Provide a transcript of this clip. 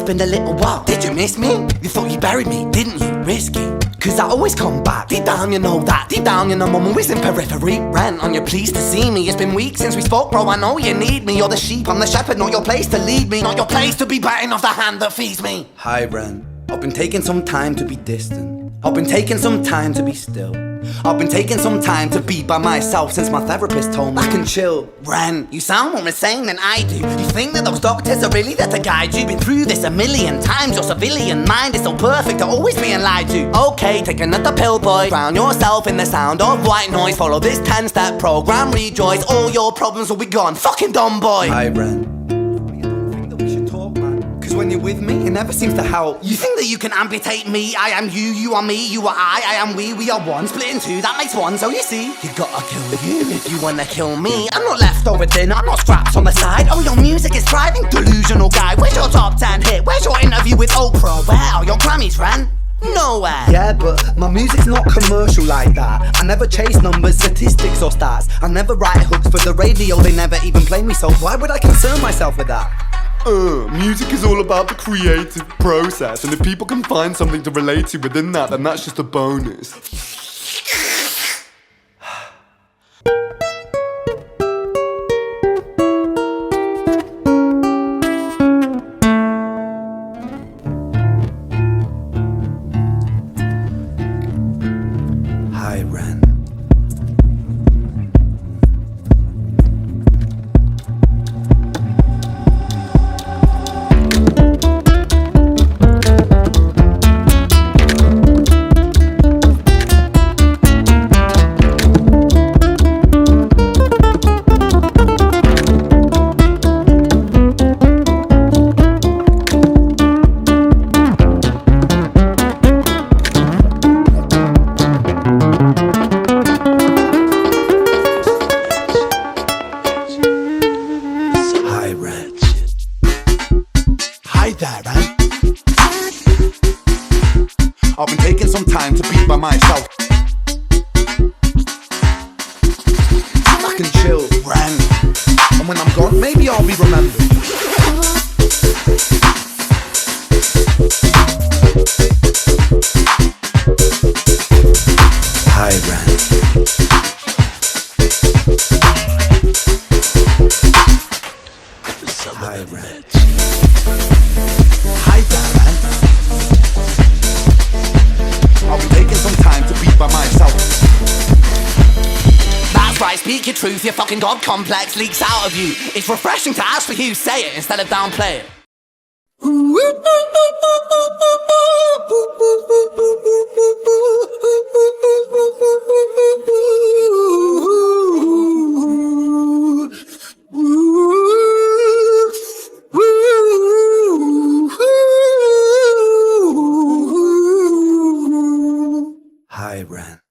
been a little while. Did you miss me? You thought you buried me, didn't you? Risky. Cause I always come back. Deep down you know that. Deep down you know I'm always in periphery. Rent on your pleased to see me. It's been weeks since we spoke, bro. I know you need me. You're the sheep, I'm the shepherd. Not your place to lead me. Not your place to be biting off the hand that feeds me. Hi, Ren. I've been taking some time to be distant. I've been taking some time to be still. I've been taking some time to be by myself since my therapist told me I can chill. Ren, you sound more insane than I do. You think that those doctors are really there to guide you? Been through this a million times. Your civilian mind is so perfect at always being lied to. Okay, take another pill, boy. Drown yourself in the sound of white noise. Follow this 10-step program, rejoice. All your problems will be gone. Fucking dumb boy. Hi, Ren. When you're with me, it never seems to help. You think that you can amputate me? I am you, you are me, you are I am we are one. Split in two, that makes one. So you see, you gotta kill you if you wanna kill me. I'm not leftover dinner, I'm not scraps on the side. Oh, your music is thriving, delusional guy. Where's your top 10 hit? Where's your interview with Oprah? Where are your Grammys, Ren? Nowhere. Yeah, but my music's not commercial like that. I never chase numbers, statistics or stats. I never write hooks for the radio, they never even play me, so why would I concern myself with that? Music is all about the creative process, and if people can find something to relate to within that, then that's just a bonus. Hi, Ren. I've been taking some time to be by myself. I can chill, Ren. And when I'm gone, maybe I'll be remembered. Hi, Ren. Hi, Ren. Hi there, Ren. I've been taking some time to be by myself. That's right, speak your truth, your fucking god complex leaks out of you. It's refreshing to ask for you say it instead of downplay it. Hi, Ren.